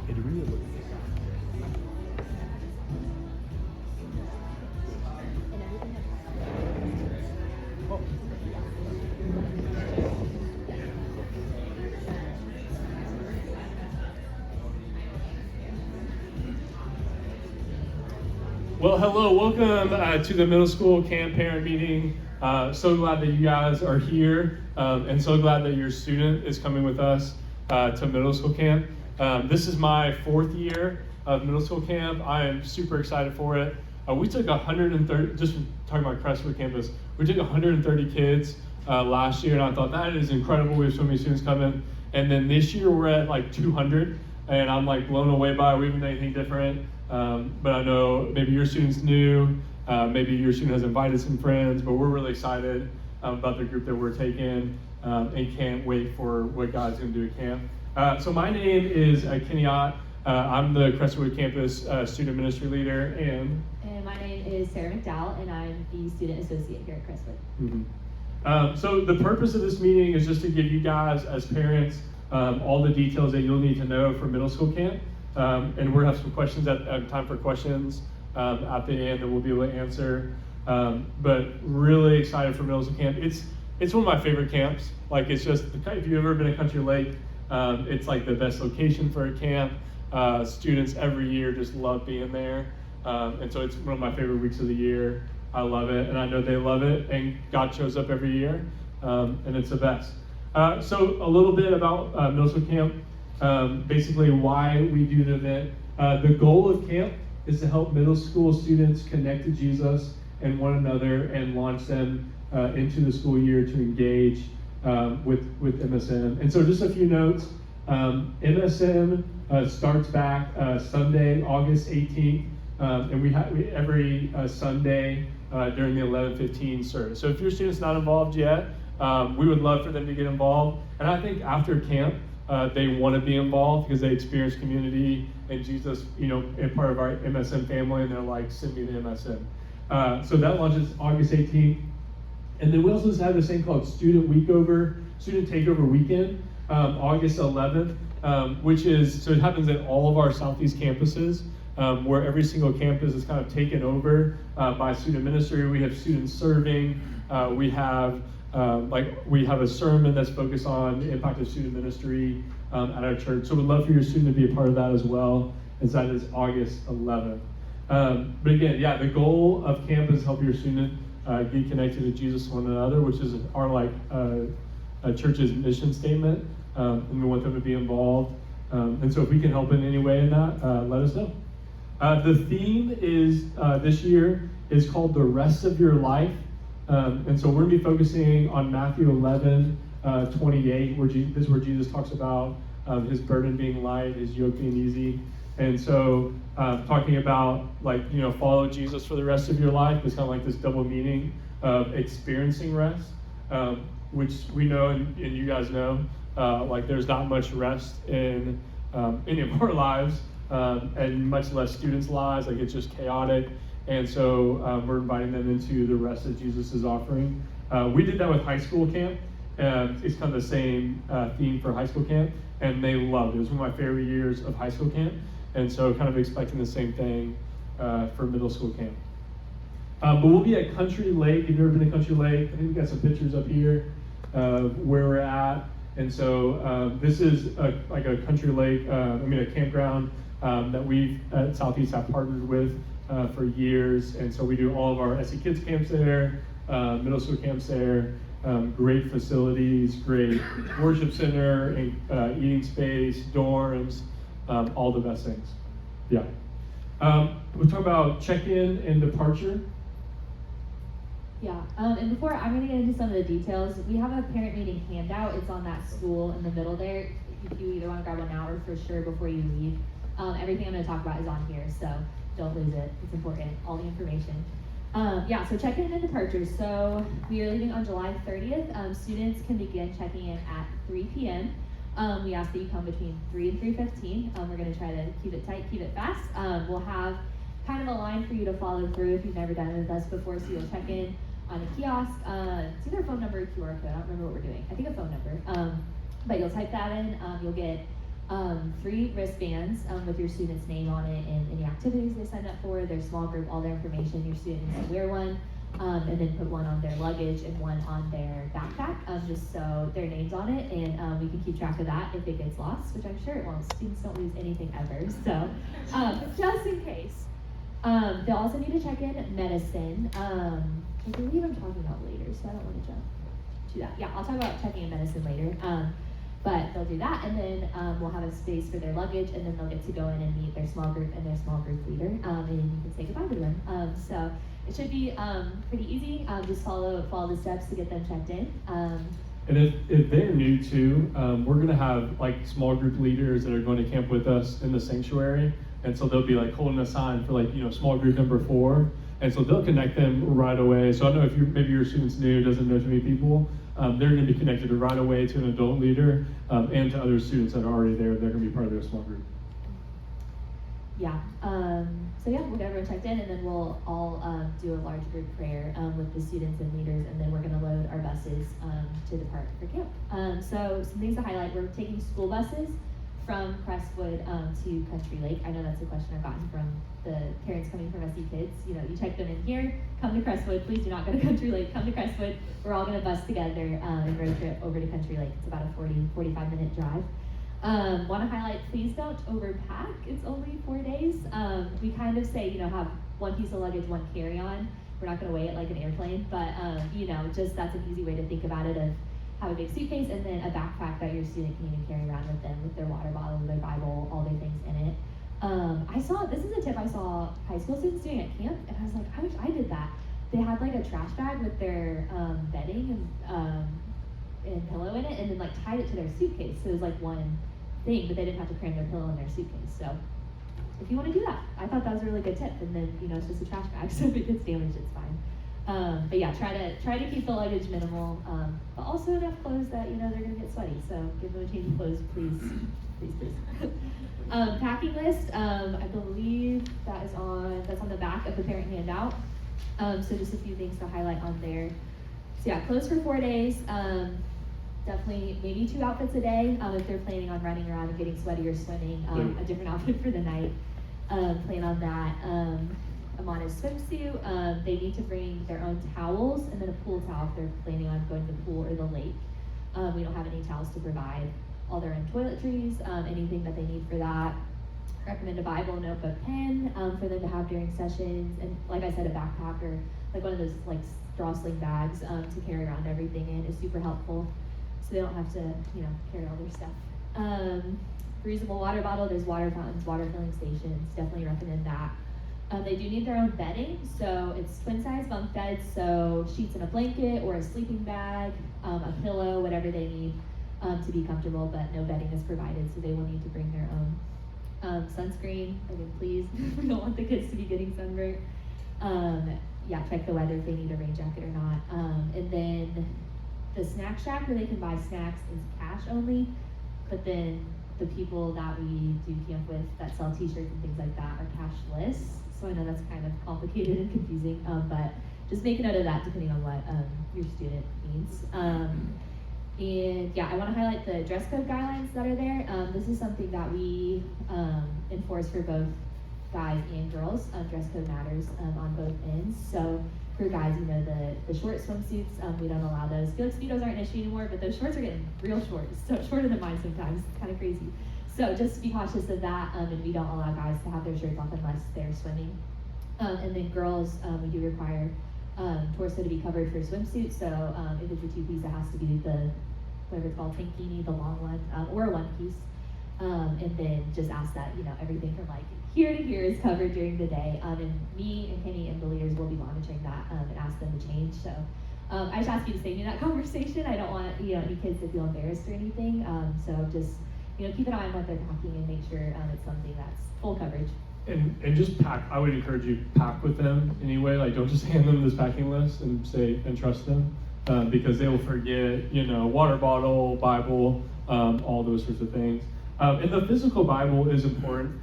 It really looks. Well, hello, welcome to the middle school camp parent meeting. So glad that you guys are here, and so glad that your student is coming with us to middle school camp. This is my 4th year of middle school camp. I am super excited for it. We took 130, just talking about Crestwood campus, we took 130 kids last year, and I thought that is incredible. We have so many students coming. And then this year we're at like 200, and I'm like blown away by it. We haven't done anything different. But I know maybe your student's new, maybe your student has invited some friends, but we're really excited about the group that we're taking and can't wait for what God's going to do at camp. So my name is Kenny Ott. I'm the Crestwood campus student ministry leader. And my name is Sarah McDowell, and I'm the student associate here at Crestwood. Mm-hmm. So the purpose of this meeting is just to give you guys as parents all the details that you'll need to know for middle school camp. And we'll have some questions time for questions at the end that we'll be able to answer. But really excited for middle school camp. It's one of my favorite camps. Like, it's just, if you've ever been to Country Lake, it's like the best location for a camp. Students every year just love being there. And so it's one of my favorite weeks of the year. I love it, and I know they love it, and God shows up every year, and it's the best. So a little bit about middle school camp. Basically why we do the event. The goal of camp is to help middle school students connect to Jesus and one another and launch them into the school year to engage with MSM. And so just a few notes. MSM starts back Sunday, August 18th, and we every Sunday during the 11:15 service. So if your student's not involved yet, we would love for them to get involved. And I think after camp, they want to be involved because they experience community and Jesus, and part of our MSM family, and they're like, send me to MSM. So that launches August 18th. And then we also just have this thing called Student Takeover Weekend, August 11th, so it happens at all of our Southeast campuses, where every single campus is kind of taken over by student ministry. We have students serving, we have a sermon that's focused on the impact of student ministry at our church. So we'd love for your student to be a part of that as well, and so that is August 11th. But again, the goal of camp is to help your student get connected to Jesus one another, which is our church's mission statement, and we want them to be involved. And so if we can help in any way in that, let us know. The theme is this year is called The Rest of Your Life. And so we're going to be focusing on Matthew 11:28, this is where Jesus talks about his burden being light, his yoke being easy. And so talking about follow Jesus for the rest of your life is kind of like this double meaning of experiencing rest, which we know and you guys know, there's not much rest in any of our lives, and much less students' lives. It's just chaotic. And so we're inviting them into the rest that Jesus is offering. We did that with high school camp. It's kind of the same theme for high school camp, and they loved it. It was one of my favorite years of high school camp, and so kind of expecting the same thing for middle school camp. But we'll be at Country Lake. If you've ever been to Country Lake, I think we've got some pictures up here of where we're at. And so this is a Country Lake, a campground that we at Southeast have partnered with for years. And so we do all of our SE Kids camps there, middle school camps there, great facilities, great worship center, and eating space, dorms, all the best things. Yeah. We'll talk about check-in and departure. Yeah, and before I'm going to get into some of the details, we have a parent meeting handout. It's on that stool in the middle there. If you either want to grab one now or for sure before you leave. Everything I'm going to talk about is on here, so don't lose it. It's important, all the information. So check-in and departures. So we are leaving on July 30th. Students can begin checking in at 3 p.m. We ask that you come between 3 and 3:15. We're going to try to keep it tight, keep it fast. We'll have kind of a line for you to follow through if you've never done it with us before, so you'll check in on a kiosk. It's either a phone number or QR code. I don't remember what we're doing. I think a phone number. But you'll type that in. You'll get 3 wristbands with your student's name on it and any activities they signed up for, their small group, all their information. Your student needs to wear one, and then put one on their luggage and one on their backpack, just so their name's on it, and we can keep track of that if it gets lost, which I'm sure it won't. Students don't lose anything ever, so just in case. They'll also need to check in medicine. I believe I'm talking about later, so I don't want to jump to that. Yeah, I'll talk about checking in medicine later. But they'll do that, and then we'll have a space for their luggage, and then they'll get to go in and meet their small group and their small group leader, and you can say goodbye to them. So it should be pretty easy. Just follow the steps to get them checked in. And if they're new too, we're gonna have like small group leaders that are going to camp with us in the sanctuary, and so they'll be like holding a sign for like, small group number 4, and so they'll connect them right away. So I don't know if maybe your student's new, doesn't know too many people. They're going to be connected right away to an adult leader and to other students that are already there. They're going to be part of their small group. Yeah. So yeah, we'll get everyone checked in, and then we'll all do a large group prayer with the students and leaders, and then we're going to load our buses to depart for camp. So some things to highlight: we're taking school buses from Crestwood to Country Lake. I know that's a question I've gotten from the parents coming from SC Kids. You check them in here, come to Crestwood. Please do not go to Country Lake. Come to Crestwood. We're all going to bus together and road trip over to Country Lake. It's about a 45 minute drive. Want to highlight, please don't overpack. It's only 4 days. We kind of say, have one piece of luggage, one carry-on. We're not going to weigh it like an airplane, but just that's an easy way to think about it. Of have a big suitcase and then a backpack that your student can even carry around with them, with their water bottle, their Bible, all their things in it. This is a tip I saw high school students doing at camp, and I was like, I wish I did that. They had like a trash bag with their bedding and pillow in it, and then like tied it to their suitcase. So it was like one thing, but they didn't have to cram their pillow in their suitcase. So if you want to do that, I thought that was a really good tip. And then it's just a trash bag, so if it gets damaged, it's fine. But yeah, try to keep the luggage minimal, but also enough clothes that they're gonna get sweaty. So give them a change of clothes, please. Packing list. I believe that's on the back of the parent handout. So just a few things to highlight on there. So yeah, clothes for 4 days. Definitely maybe 2 outfits a day if they're planning on running around and getting sweaty or swimming. A different outfit for the night. Plan on that. I'm on a swimsuit. They need to bring their own towels and then a pool towel if they're planning on going to the pool or the lake. We don't have any towels to provide. All their own toiletries, anything that they need for that. Recommend a Bible, notebook, pen for them to have during sessions, and like I said, a backpack or like one of those like straw sling bags to carry around everything in is super helpful, so they don't have to carry all their stuff. Reusable water bottle. There's water fountains, water filling stations. Definitely recommend that. They do need their own bedding, so it's twin size bunk beds, so sheets and a blanket or a sleeping bag, a pillow, whatever they need to be comfortable, but no bedding is provided, so they will need to bring their own. Sunscreen, again, please. We don't want the kids to be getting sunburned. Check the weather if they need a rain jacket or not. And then the snack shack where they can buy snacks is cash only, but then the people that we do camp with that sell t-shirts and things like that are cashless. So I know that's kind of complicated and confusing, but just make a note of that depending on what your student needs. And yeah, I want to highlight the dress code guidelines that are there. This is something that we enforce for both guys and girls. Dress code matters on both ends. So for guys, the short swimsuits, we don't allow those. Felix Speedos aren't an issue anymore, but those shorts are getting real short. So shorter than mine sometimes. It's kind of crazy. So just be cautious of that, and we don't allow guys to have their shirts off unless they're swimming. And then girls, we do require torso to be covered for swimsuits. So if it's a 2-piece, it has to be the whatever it's called, tankini, the long one, or a 1-piece. And then just ask that everything from like here to here is covered during the day. And me and Kenny and the leaders will be monitoring that and ask them to change. So I just ask you to save me that conversation. I don't want any kids to feel embarrassed or anything. So just keep an eye on what they're packing and make sure it's something that's full coverage. And just pack. I would encourage you pack with them anyway. Like don't just hand them this packing list and say and trust them because they will forget. Water bottle, Bible, all those sorts of things. And the physical Bible is important.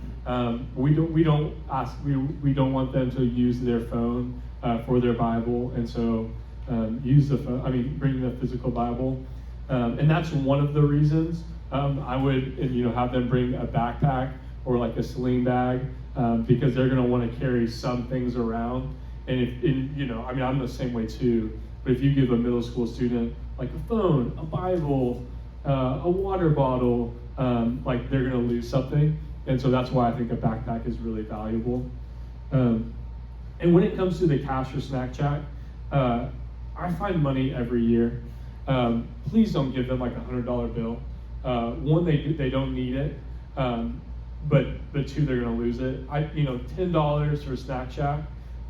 We don't want them to use their phone for their Bible, and so use the phone. Bring the physical Bible, and that's one of the reasons I would have them bring a backpack or like a sling bag because they're going to want to carry some things around. And I'm the same way too. But if you give a middle school student like a phone, a Bible, a water bottle, like they're going to lose something. And so that's why I think a backpack is really valuable. And when it comes to the cash or snack check, I find money every year. Please don't give them like $100 bill. One, they don't need it, but two, they're gonna lose it. $10 for a snack shack,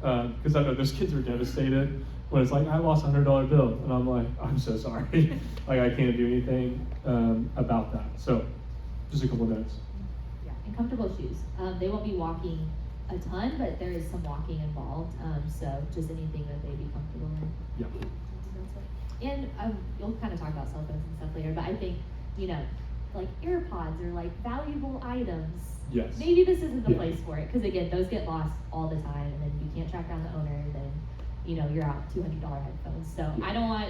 because I know those kids are devastated when it's like, I lost a $100 bill, and I'm like, I'm so sorry. Like I can't do anything about that. So just a couple notes. Yeah, and comfortable shoes. They won't be walking a ton, but there is some walking involved. So just anything that they'd be comfortable in. Yeah. And you'll kind of talk about cell phones and stuff later, but I think, like AirPods are like valuable items. Yes. Maybe this isn't the Yeah. place for it, because again, those get lost all the time, and then you can't track down the owner, and then, you're out $200 headphones. So Yeah. I don't want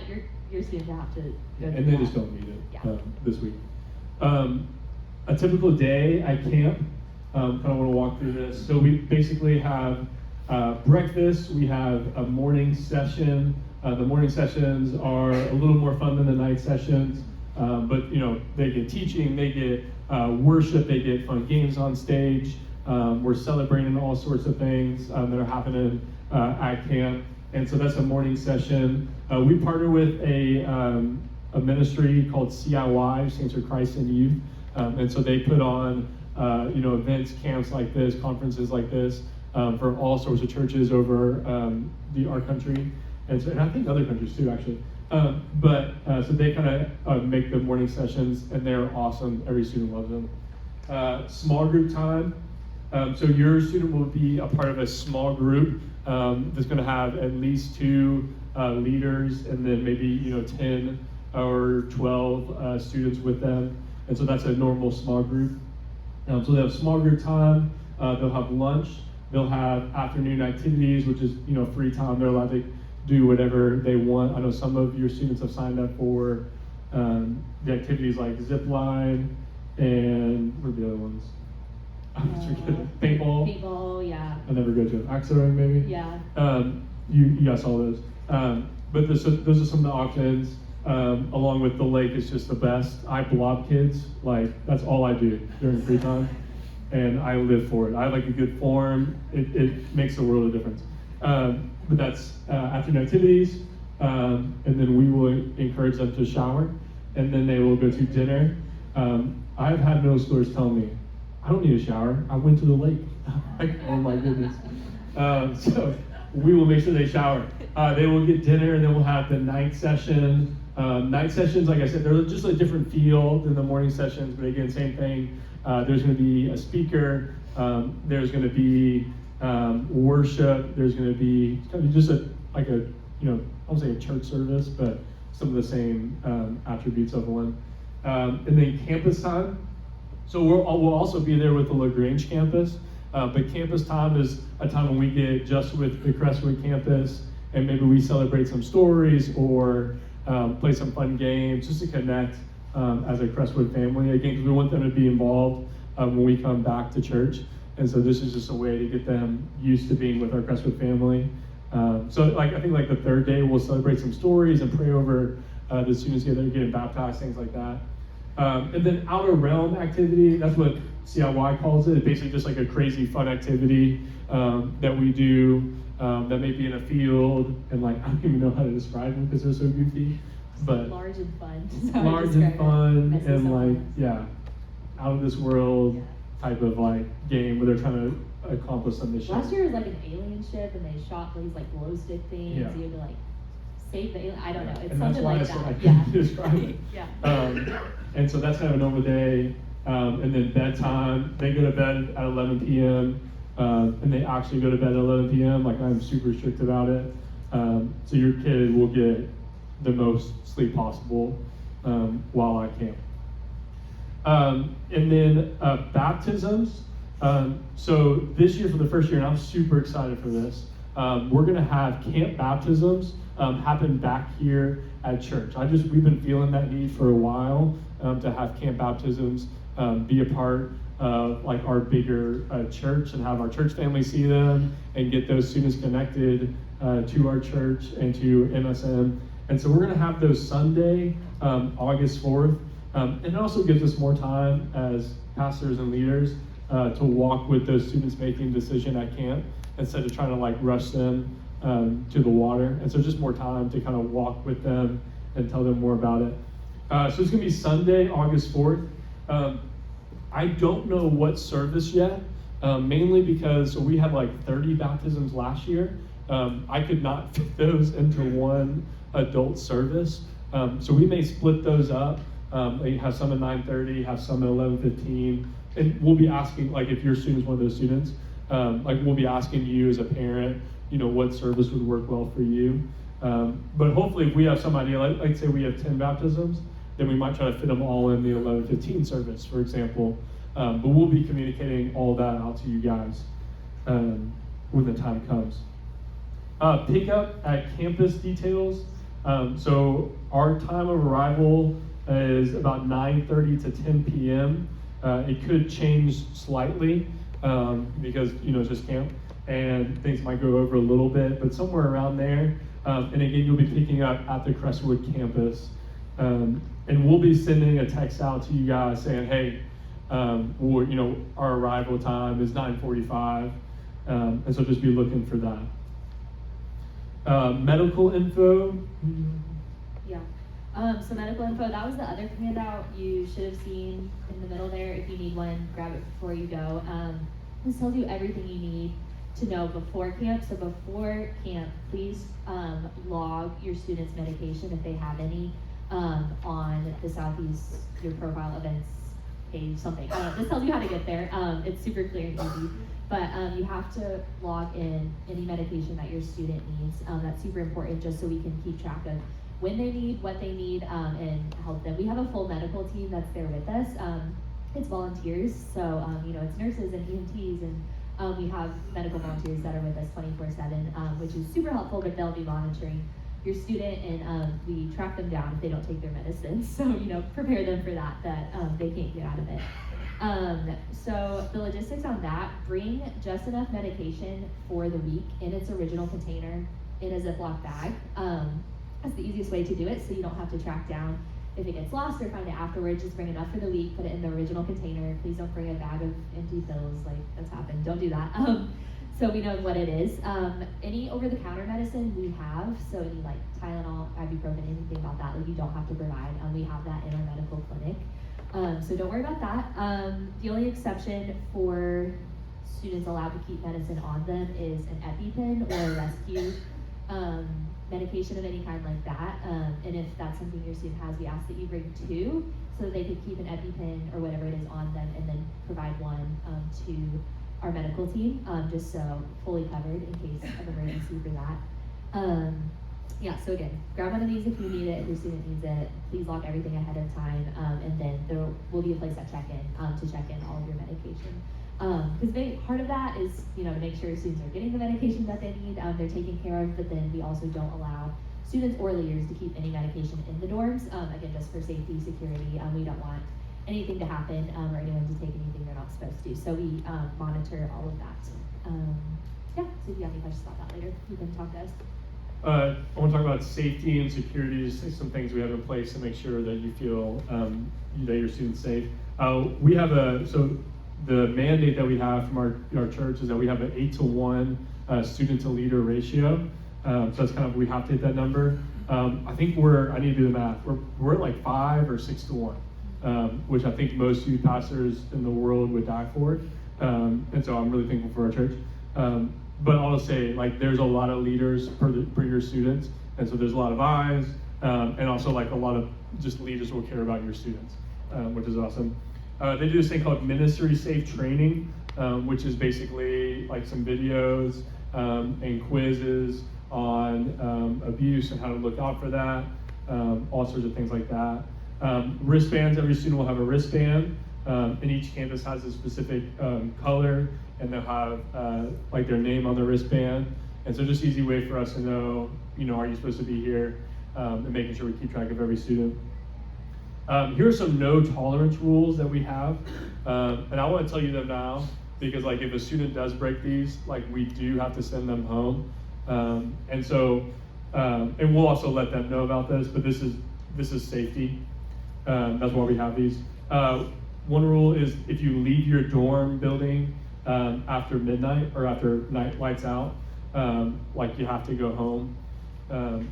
your student to have to go through And they that. just don't need it Yeah. this week. A typical day at camp, kind of want to walk through this. So we basically have breakfast, we have a morning session. The morning sessions are a little more fun than the night sessions, but they get teaching, they get worship, they get fun games on stage. We're celebrating all sorts of things that are happening at camp. And so that's a morning session. We partner with a ministry called CIY, stands for Christ in Youth. And so they put on events, camps like this, conferences like this for all sorts of churches over our country. And I think other countries too, actually. So they kind of make the morning sessions, and they're awesome. Every student loves them. Small group time. So your student will be a part of a small group that's going to have at least 2 leaders, and then maybe 10 or 12 students with them. And so that's a normal small group. So they have small group time. They'll have lunch. They'll have afternoon activities, which is free time. They're allowed to do whatever they want. I know some of your students have signed up for the activities like zip line and what are the other ones? Paintball. Paintball, yeah. I never go to it. Axe throwing, maybe. Yeah. You guys saw those. But those are some of the options. Along with the lake is just the best. I blob kids, like that's all I do during free time, and I live for it. I like a good form. It makes a world of difference. But that's afternoon activities, and then we will encourage them to shower, and then they will go to dinner. I've had middle schoolers tell me, I don't need a shower, I went to the lake. Like, oh my goodness. So we will make sure they shower. They will get dinner, and then we'll have the night session. Night sessions, like I said, they're just a different feel than the morning sessions, but again, same thing. There's going to be a speaker, there's going to be worship, there's going to be just I won't say a church service, but some of the same attributes of one. And then campus time. So we'll also be there with the LaGrange campus, but campus time is a time when we get just with the Crestwood campus, and maybe we celebrate some stories or play some fun games just to connect as a Crestwood family. Again, because we want them to be involved when we come back to church. And so this is just a way to get them used to being with our Crestwood family. So I think the third day we'll celebrate some stories and pray over the students getting baptized, things like that. And then outer realm activity, that's what CIY calls it. It's basically just like a crazy fun activity that we do that may be in a field, and I don't even know how to describe them because they're so goofy. But large and fun. Large and fun, and out of this world type of game where they're trying to accomplish some mission. Last year was an alien ship, and they shot these glow stick things. Yeah. You had to save the alien. I don't know. It's And something that's like why I that. said I can't describe it. Yeah. And so that's kind of a normal day. And then bedtime, they go to bed at 11 p.m. And they actually go to bed at 11 p.m. I'm super strict about it. So your kid will get the most sleep possible while I camp. And then baptisms. So this year, for the first year, and I'm super excited for this, we're going to have camp baptisms happen back here at church. We've been feeling that need for a while. to have camp baptisms, be a part of like our bigger church and have our church family see them and get those students connected to our church and to MSM. And so we're going to have those Sunday, August 4th. And it also gives us more time as pastors and leaders to walk with those students making a decision at camp instead of trying to like rush them to the water. And so just more time to kind of walk with them and tell them more about it. So it's going to be Sunday, August 4th. I don't know what service yet, mainly because we had like 30 baptisms last year. I could not fit those into one adult service. So we may split those up. They have some at 9:30, have some at 11:15. And we'll be asking, like if your student's one of those students, like we'll be asking you as a parent, what service would work well for you. But hopefully if we have some idea, like say we have 10 baptisms, then we might try to fit them all in the 11:15 service, for example. But we'll be communicating all that out to you guys when the time comes. Pick up at campus details. So our time of arrival is about 9:30 to 10 p.m. It could change slightly because it's just camp and things might go over a little bit, but somewhere around there. And again, you'll be picking up at the Crestwood campus. And we'll be sending a text out to you guys saying, hey, our arrival time is 9:45. And so just be looking for that. Medical info. Yeah. So medical info, that was the other handout you should have seen in the middle there. If you need one, grab it before you go. This tells you everything you need to know before camp. So before camp, please log your students' medication if they have any on the Southeast, your profile events page, something. This tells you how to get there. It's super clear and easy. But you have to log in any medication that your student needs. That's super important just so we can keep track of when they need, what they need, and help them. We have a full medical team that's there with us. It's volunteers, so it's nurses and EMTs, and we have medical volunteers that are with us 24/7, which is super helpful, but they'll be monitoring your student, and we track them down if they don't take their medicines. So, prepare them for that they can't get out of it. So the logistics on that, bring just enough medication for the week in its original container in a Ziploc bag. That's the easiest way to do it, so you don't have to track down if it gets lost or find it afterwards. Just bring enough for the week, put it in the original container. Please don't bring a bag of empty pills, like that's happened. Don't do that. So we know what it is. Any over-the-counter medicine we have, so any like Tylenol, ibuprofen, anything about that, like you don't have to provide. We have that in our medical clinic. So don't worry about that. The only exception for students allowed to keep medicine on them is an EpiPen or a rescue medication of any kind like that. And if that's something your student has, we ask that you bring 2 so that they could keep an EpiPen or whatever it is on them and then provide one to our medical team, just so fully covered in case of emergency for that. Yeah, so again, grab one of these if you need it, if your student needs it. Please log everything ahead of time, and then there will be a place at check-in to check in all of your medication. Because part of that is, to make sure students are getting the medication that they need, they're taken care of, but then we also don't allow students or leaders to keep any medication in the dorms, again, just for safety, security. We don't want anything to happen or anyone to take anything they're not supposed to. So we monitor all of that. Yeah, so if you have any questions about that later, you can talk to us. I want to talk about safety and security, just some things we have in place to make sure that you feel that your student's safe. We have the mandate that we have from our church is that we have an 8-to-1 student to leader ratio. So that's kind of, we have to hit that number. I think I need to do the math, we're at like 5 or 6-to-1, which I think most youth pastors in the world would die for. And so I'm really thankful for our church. But I'll say, like, there's a lot of leaders per your students, and so there's a lot of eyes, and also like a lot of just leaders who will care about your students, which is awesome. They do this thing called ministry safe training, which is basically like some videos and quizzes on abuse and how to look out for that, all sorts of things like that. Wristbands, every student will have a wristband, and each campus has a specific color, and they'll have like their name on the wristband. And so just easy way for us to know, are you supposed to be here, and making sure we keep track of every student. Here are some no tolerance rules that we have, and I want to tell you them now because like if a student does break these, like we do have to send them home, and so and we'll also let them know about this. But this is safety. That's why we have these. One rule is if you leave your dorm building after midnight or after night lights out, like you have to go home.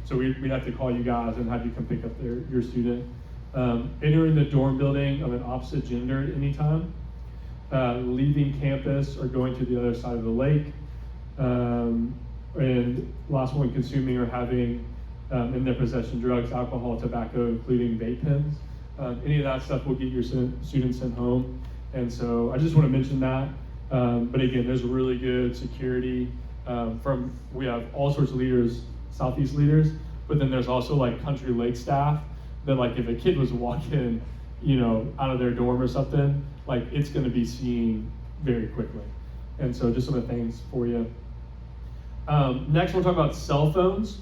So we'd have to call you guys and have you come pick up your student. Entering the dorm building of an opposite gender at any time. Leaving campus or going to the other side of the lake. And last one, consuming or having in their possession drugs, alcohol, tobacco, including vape pens. Any of that stuff will get your students sent home. And so I just want to mention that. But again, there's really good security we have all sorts of leaders, Southeast leaders, but then there's also like Country Lake staff that like if a kid was walking, out of their dorm or something, like it's going to be seen very quickly. And so just some of the things for you. Next, we'll talk about cell phones.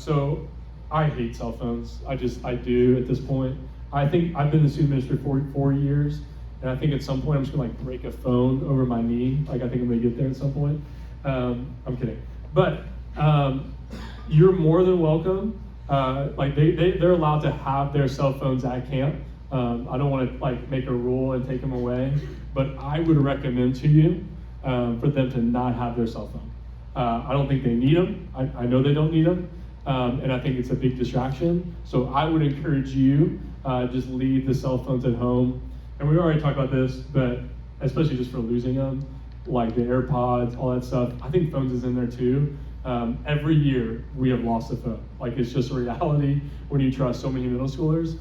So I hate cell phones. I do at this point. I think I've been in the student ministry for 4 years, and I think at some point I'm just gonna like break a phone over my knee. Like I think I'm gonna get there at some point. I'm kidding. But you're more than welcome. Like they're allowed to have their cell phones at camp. I don't want to like make a rule and take them away, but I would recommend to you for them to not have their cell phone. I don't think they need them. I know they don't need them, and I think it's a big distraction. So I would encourage you just leave the cell phones at home. And we already talked about this, but especially just for losing them, like the AirPods, all that stuff. I think phones is in there too. Every year we have lost a phone. Like it's just a reality when you trust so many middle schoolers.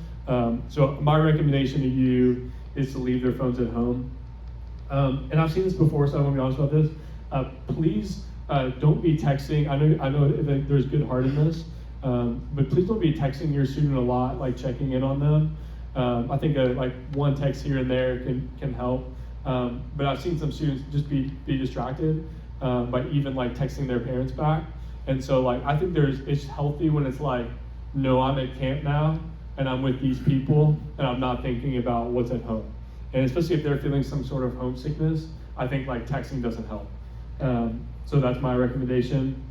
So my recommendation to you is to leave their phones at home. And I've seen this before, so I want to be honest about this. Please don't be texting. I know there's good heart in this, but please don't be texting your student a lot, like checking in on them. I think like one text here and there can help. But I've seen some students just be distracted by even like texting their parents back. And so like I think it's healthy when it's like, no, I'm at camp now and I'm with these people and I'm not thinking about what's at home. And especially if they're feeling some sort of homesickness, I think like texting doesn't help. So that's my recommendation.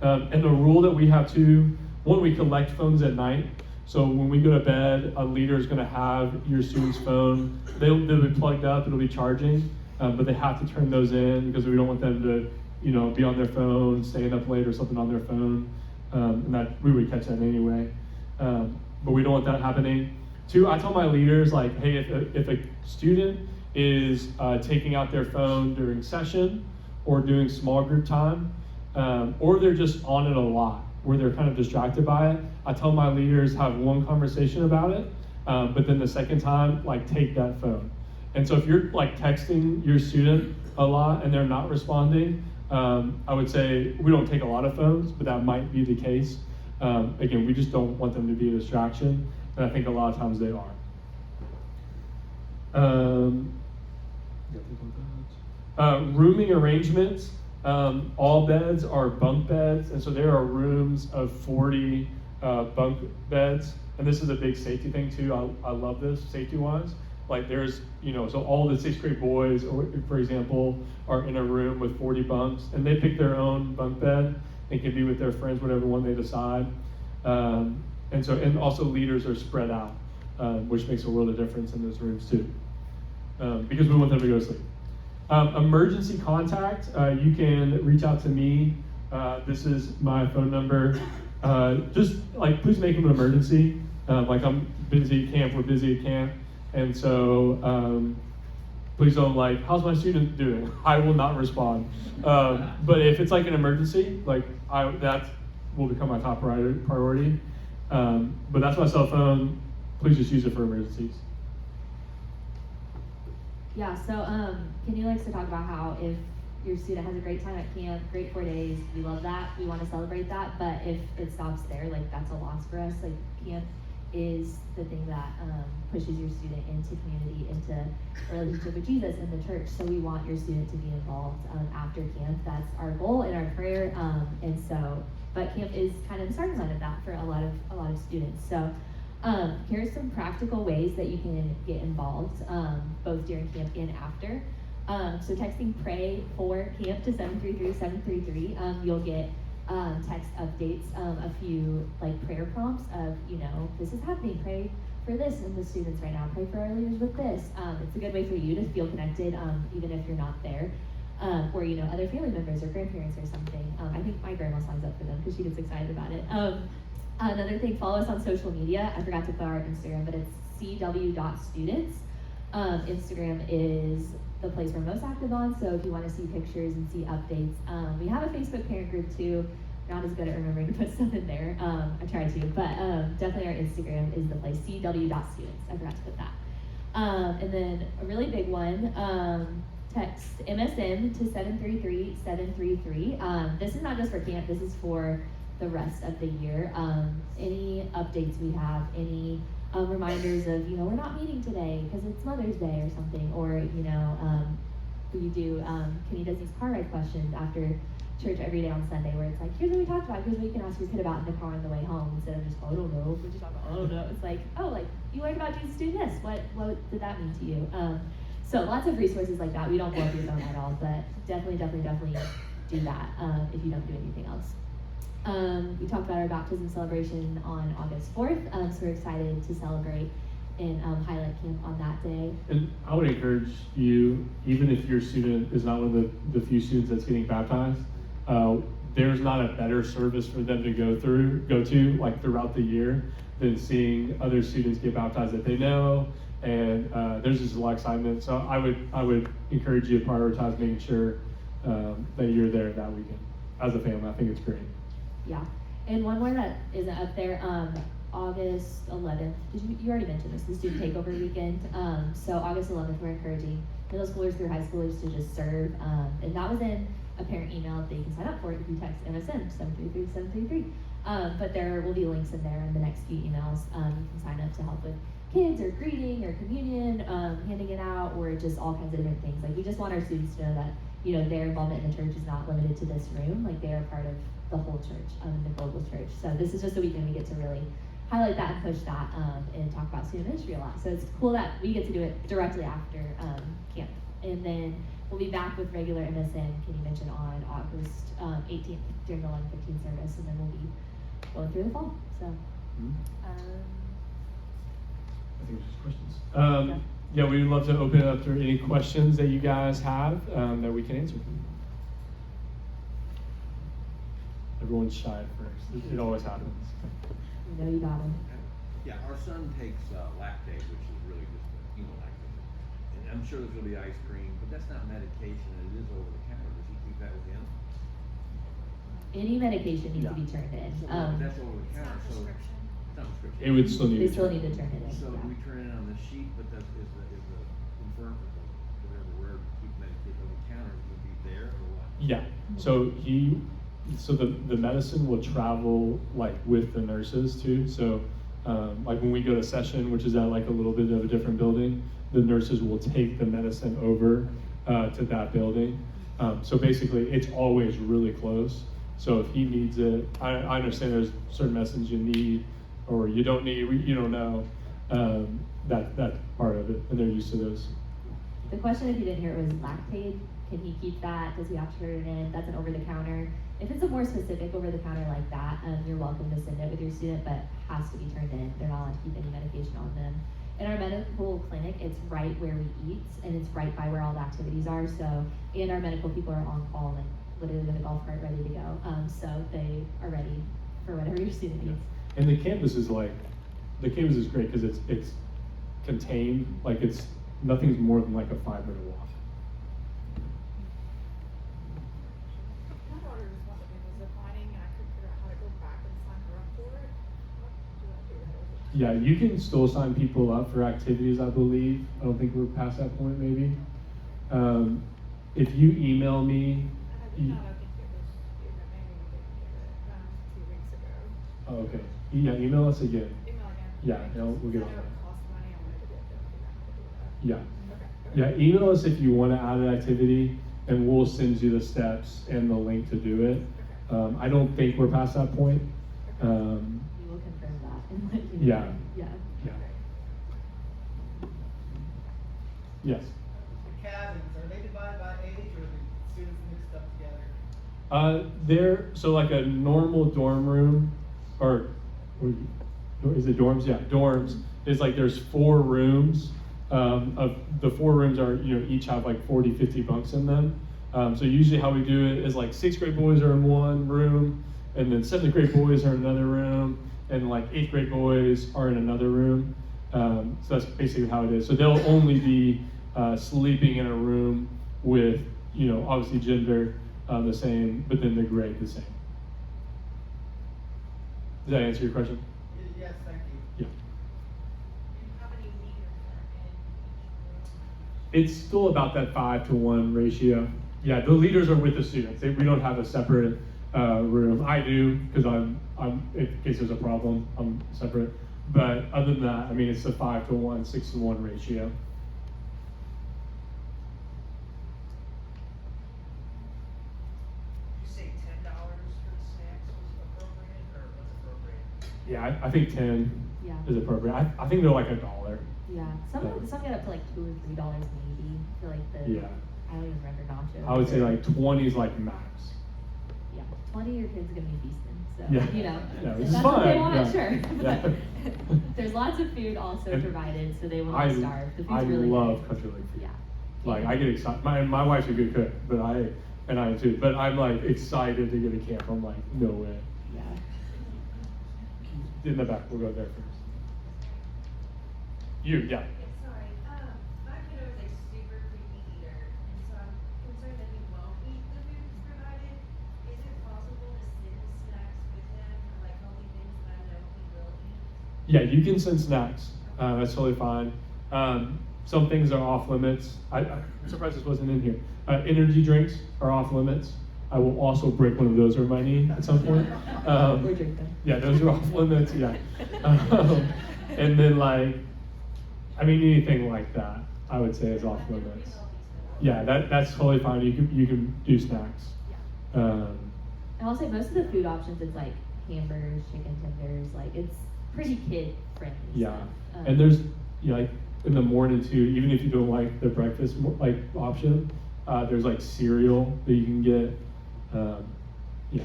And the rule that we have too, one, we collect phones at night. So when we go to bed, a leader is going to have your student's phone. They'll be plugged up, it'll be charging, but they have to turn those in because we don't want them to, be on their phone, staying up late or something on their phone, and that we would catch that anyway. But we don't want that happening. Two, I tell my leaders like, hey, if a student is taking out their phone during session or doing small group time, or they're just on it a lot, where they're kind of distracted by it, I tell my leaders have one conversation about it, but then the second time, like take that phone. And so if you're like texting your student a lot and they're not responding, I would say we don't take a lot of phones, but that might be the case. Again, we just don't want them to be a distraction, and I think a lot of times they are. Rooming arrangements. All beds are bunk beds, and so there are rooms of 40 bunk beds, and this is a big safety thing too. I love this safety-wise. Like there's, so all the 6th grade boys, for example, are in a room with 40 bunks, and they pick their own bunk bed and can be with their friends, whatever one they decide. And also leaders are spread out, which makes a world of difference in those rooms too, because we want them to go to sleep. Emergency contact, you can reach out to me. This is my phone number. Just like, please make them an emergency. Like I'm busy at camp, we're busy at camp. And so please don't like, how's my student doing? I will not respond. But if it's like an emergency, like that will become my top priority. But that's my cell phone. Please just use it for emergencies. Yeah, so Kenny likes to talk about how if your student has a great time at camp, great 4 days, we love that, we want to celebrate that, but if it stops there, like that's a loss for us. Like camp is the thing that pushes your student into community, into a relationship with Jesus and the church. So we want your student to be involved after camp. That's our goal and our prayer. And so, but camp is kind of the starting line of that for a lot of students. So Here's some practical ways that you can get involved, both during camp and after. So texting pray for camp to 733-733, you'll get text updates, a few like prayer prompts of, this is happening, pray for this in the students right now, pray for our leaders with this. It's a good way for you to feel connected, even if you're not there. Or other family members or grandparents or something. I think my grandma signs up for them because she gets excited about it. Another thing, follow us on social media. I forgot to put our Instagram, but it's cw.students. Instagram is the place we're most active on, so if you want to see pictures and see updates. We have a Facebook parent group too. Not as good at remembering to put stuff in there. I tried to, but definitely our Instagram is the place, cw.students. I forgot to put that. And then a really big one, text MSM to 733-733. This is not just for camp, this is for the rest of the year. Any updates we have, any reminders of, we're not meeting today because it's Mother's Day or something, or, we do, Kenny does these car ride questions after church every day on Sunday where it's like, here's what we talked about, here's what you can ask your kid about in the car on the way home, instead of just, I don't know, we're just talking about, I don't know. It's like, you learned about Jesus doing this, what did that mean to you? So lots of resources like that. We don't blow up your phone at all, but definitely do that if you don't do anything else. We talked about our baptism celebration on August 4th, so we're excited to celebrate and highlight camp on that day. And I would encourage you, even if your student is not one of the few students that's getting baptized, there's not a better service for them to go to like throughout the year than seeing other students get baptized that they know. And there's just a lot of excitement. So I would encourage you to prioritize making sure that you're there that weekend as a family. I think it's great. Yeah, and one more that isn't up there, August 11th. You already mentioned this, the student takeover weekend. So August 11th, we're encouraging middle schoolers through high schoolers to just serve. And that was in a parent email that you can sign up for if you text MSM 733-733. But there will be links in there in the next few emails. You can sign up to help with kids or greeting or communion, handing it out, or just all kinds of different things. Like, we just want our students to know that, their involvement in the church is not limited to this room. Like, they are part of the whole church, the global church. So this is just a weekend we get to really highlight that and push that, and talk about student ministry a lot. So it's cool that we get to do it directly after camp. And then we'll be back with regular MSN, can you mention, on August 18th during the 11:15 service, and then we'll be going through the fall. So. I think it's just questions. Yeah, we would love to open it up to any questions that you guys have that we can answer. Everyone's shy at first. It always happens. You know you got him. Yeah, our son takes lactate, which is really just lactate. And I'm sure there's gonna be ice cream, but that's not medication, and it is over the counter. Does he keep that with him? Any medication needs to be turned in. So that's over the counter, so it's not prescription. It would still need They to still turn. need to turn it in. So yeah. we turn it in on the sheet, but is the confirm whatever we're keep medication over the counter would be there or what? Yeah. So the medicine will travel like with the nurses too. So like when we go to session, which is at like a little bit of a different building, the nurses will take the medicine over to that building. So basically it's always really close. So if he needs it, I understand there's certain medicines you need or you don't need, you don't know, that part of it, and they're used to those. The question, if you didn't hear it, was lactate. Can he keep that? Does he have to turn it in? That's an over-the-counter. If it's a more specific over-the-counter like that, you're welcome to send it with your student, but has to be turned in. They're not allowed to keep any medication on them. In our medical clinic, it's right where we eat, and it's right by where all the activities are. So, and our medical people are on call, like literally with a golf cart ready to go. So they are ready for whatever your student needs. And the campus is great because it's contained. Like nothing's more than like a 5-minute walk. My daughter just wanted to do zip lining, and I couldn't figure out how to go back and sign her up for it. How do I do that? Yeah, you can still sign people up for activities, I believe. I don't think we're past that point, maybe. If you email me. I think it was, maybe we didn't get it 2 weeks ago. Oh, okay. Yeah, email us again. Email again. Yeah, we'll get on I know that. it costs money, I wanted to get them to figure out how to do that. Yeah. Okay. Yeah, email us if you want to add an activity, and we'll send you the steps and the link to do it. I don't think we're past that point. We will confirm that and let you know. Yeah. Yeah. Yes. The cabins, are they divided by age or are the students mixed up together? They're, so like a normal dorm room, or is it dorms? Yeah, dorms is like there's 4 rooms. Of the 4 rooms are, each have like 40, 50 bunks in them. So usually how we do it is like 6th grade boys are in one room, and then 7th grade boys are in another room, and like 8th grade boys are in another room. So that's basically how it is. So they'll only be sleeping in a room with, obviously gender the same, but then the grade the same. Does that answer your question? Yes, thank you. Yeah. And how many meters are in each room? It's still about that 5-to-1 ratio. Yeah, the leaders are with the students. We don't have a separate room. I do, because I'm in case there's a problem, I'm separate. But other than that, I mean, it's a 5-to-1, 6-to-1 ratio. You say $10 for the snacks was appropriate, or what's appropriate? Yeah, I think 10 Yeah. is appropriate. I think they're like $1. Yeah, some get up to like $2 or $3 maybe for like the, Yeah. I don't even remember nachos. I would say like 20 is like max. Yeah, 20 your kid's gonna be feasting, so, Yeah. Yeah, if which is that's what they fine, want, yeah. sure. Yeah. But there's lots of food also And provided, so they won't I starve. The food's I really love good. country lake food. Yeah. Like I get excited. My wife's a good cook, but I am too. But I'm like excited to get to camp. I'm like, no way. Yeah. In the back, we'll go there first. You, yeah. Sorry, my kiddo is a super picky eater, and so I'm concerned that he won't eat the food that's provided. Is it possible to send snacks with him, or like healthy things that I know he will eat? Yeah, you can send snacks. That's totally fine. Some things are off limits. I'm surprised this wasn't in here. Energy drinks are off limits. I will also break one of those over my knee at some point. Or drink them. Yeah, those are off limits. Yeah. And then anything like that, I would say is off limits. Yeah, that's totally fine. You can do snacks. And I'll say most of the food options, it's like hamburgers, chicken tenders, like it's pretty kid friendly. Yeah, stuff. and there's like in the morning too. Even if you don't like the breakfast option, there's like cereal that you can get. Yeah,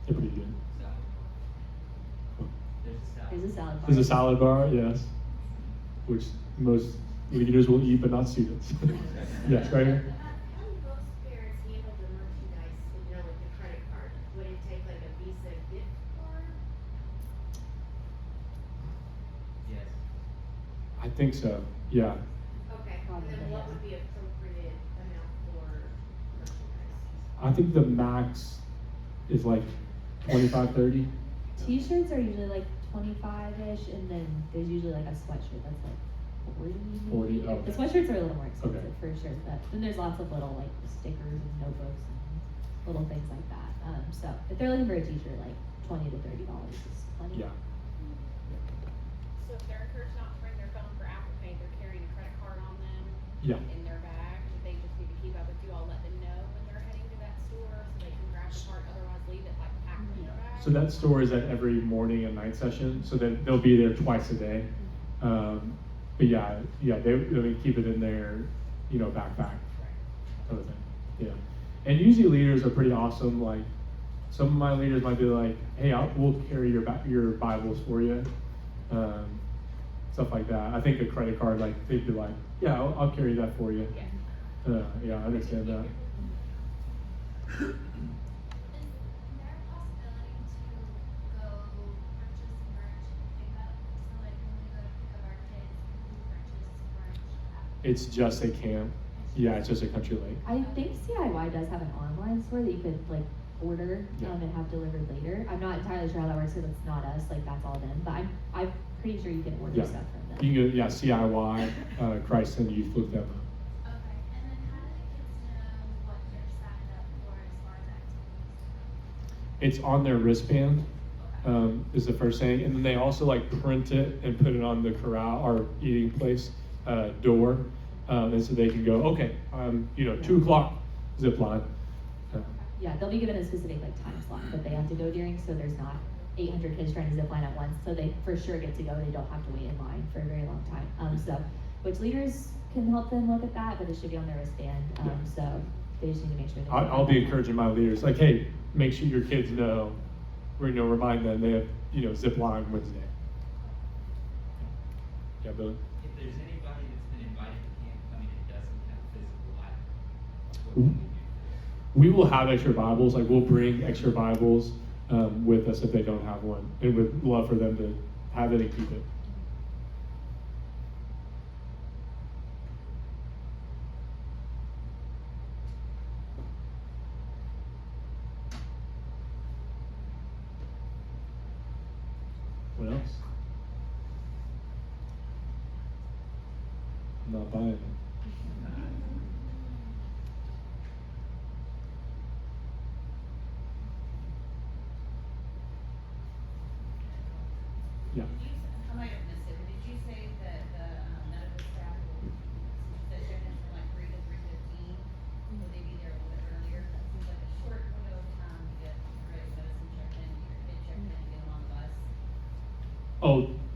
they're pretty good. There's a salad bar. There's a salad bar, yes, which most leaders will eat, but not students. Yes, right here. How do most parents handle the merchandise, with the credit card? Would it take like a Visa gift card? Yes. I think so. Yeah. Okay, and then Probably, what yeah. would be appropriate amount for merchandise? I think the max is like 25, 30. T-shirts are usually like 25-ish, and then there's usually like a sweatshirt that's like 40 maybe. 40, okay. The sweatshirts are a little more expensive Okay. for sure, but then there's lots of little like stickers and notebooks and little things like that. So if they're looking for a T-shirt, like $20 to $30 is plenty. Yeah. So if they're encouraged not to bring their phone for Apple Pay, they're carrying a credit card on them Yeah. in their bag, they just need to keep up with you all, let them know when they're heading to that store, so they can grab the card, otherwise leave it like packed in their bag. So that store is at every morning and night session, so then they'll be there twice a day. But yeah, they keep it in their, backpack, kind of thing. Yeah, and usually leaders are pretty awesome. Like some of my leaders might be like, "Hey, we'll carry your Bibles for you," stuff like that. I think a credit card, like they'd be like, "Yeah, I'll carry that for you." Yeah, I understand that. Is there a possibility to go purchase merch pickup? So like when we go to pick up our kids, we purchase merch after? It's just a camp. Yeah, it's just a country lake. I think CIY does have an online store that you could like order Yeah. and have delivered later. I'm not entirely sure how that works because it's not us, like that's all them. But I'm pretty sure you can order Yeah, stuff from them. you can go. Yeah, CIY, Christ and Youth. Look them up. Okay, and then how do the kids know what they're signed up for as far as activities? It's on their wristband, is the first thing, and then they also like print it and put it on the corral or eating place door, and so they can go, okay, 2 o'clock zip line. Yeah, they'll be given a specific like time slot that they have to go during, so there's not 800 kids trying to zip line at once. So they for sure get to go. They don't have to wait in line for a very long time. So, which leaders can help them look at that, but it should be on their wristband. Yeah. So they just need to make sure. I'll be encouraging my leaders, like, hey, make sure your kids know, remind them they have, zip line Wednesday. Yeah, Billy? If there's anybody that's been invited to camp coming and doesn't have a physical Bible, what Mhm. can we do? We will have extra Bibles, like we'll bring extra Bibles with us if they don't have one, and would love for them to have it and keep it. What else? I'm not buying it. Yeah. I might have missed it, but did you say that the medical staff will, that check-ins from like 3 to 3:15? Will they be there a little bit earlier? That seems like a short window of time to get Rick medicine checked in, get your kid checked in, and get them on the bus.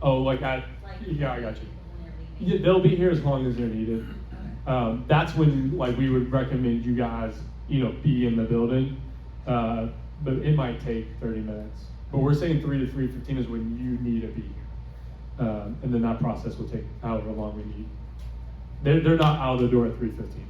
Like yeah, I got you. When they're leaving. Yeah, they'll be here as long as they're needed. That's when, like, we would recommend you guys, be in the building. But it might take 30 minutes. But we're saying 3 to 3:15 is when you need to be here. And then that process will take however long we need. They're not out of the door at 3:15.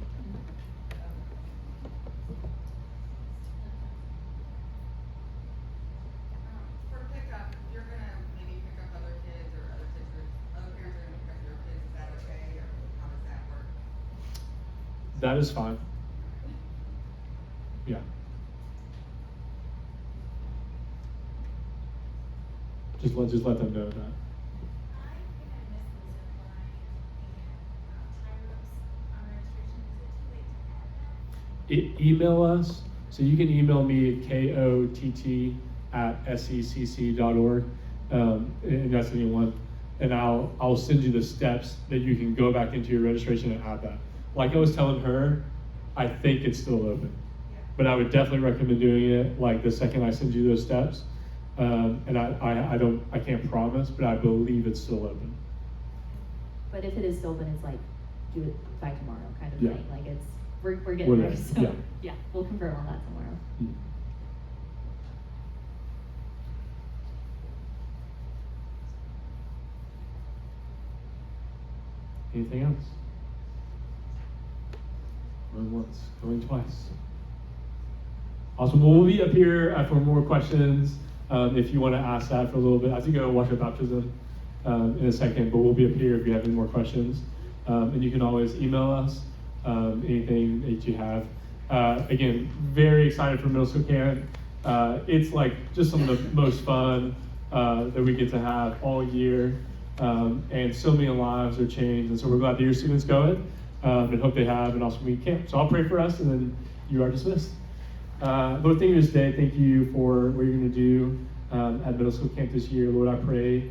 For pickup, you're gonna maybe pick up other kids or other kids, other parents are gonna pick up your kids, is that okay, or how does that work? That is fine. Yeah. Just let them know that. I think I missed the zip line and time limits on registration. Is it too late to add that? Email us. So you can email me at kott@secc.org, and that's anyone. And I'll send you the steps that you can go back into your registration and add that. Like I was telling her, I think it's still open, but I would definitely recommend doing it like the second I send you those steps. And I can't promise, but I believe it's still open. But if it is still open, it's like, do it by tomorrow kind of Yeah. thing. Like we're getting We're there. there, So yeah. yeah, we'll confirm on that tomorrow. Anything else? Going once, going twice. Awesome. Well, we'll be up here for more questions. If you want to ask that for a little bit, I think I'll watch our baptism in a second, but we'll be up here if you have any more questions. And you can always email us anything that you have. Again, very excited for middle school camp. It's like just some of the most fun that we get to have all year. And so many lives are changed. And so we're glad that your students going and hope they have an awesome week camp. So I'll pray for us and then you are dismissed. Lord, thank you this day. Thank you for what you're going to do at middle school camp this year. Lord, I pray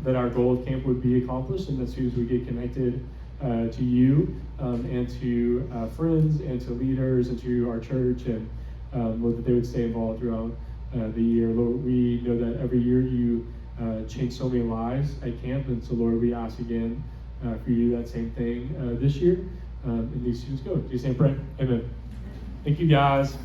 that our goal of camp would be accomplished, and that as soon as we get connected to you and to friends and to leaders and to our church, and Lord, that they would stay involved throughout the year. Lord, we know that every year you change so many lives at camp, and so Lord, we ask again for you to do that same thing this year, and these students go. In Jesus' name, pray. Amen. Thank you, guys.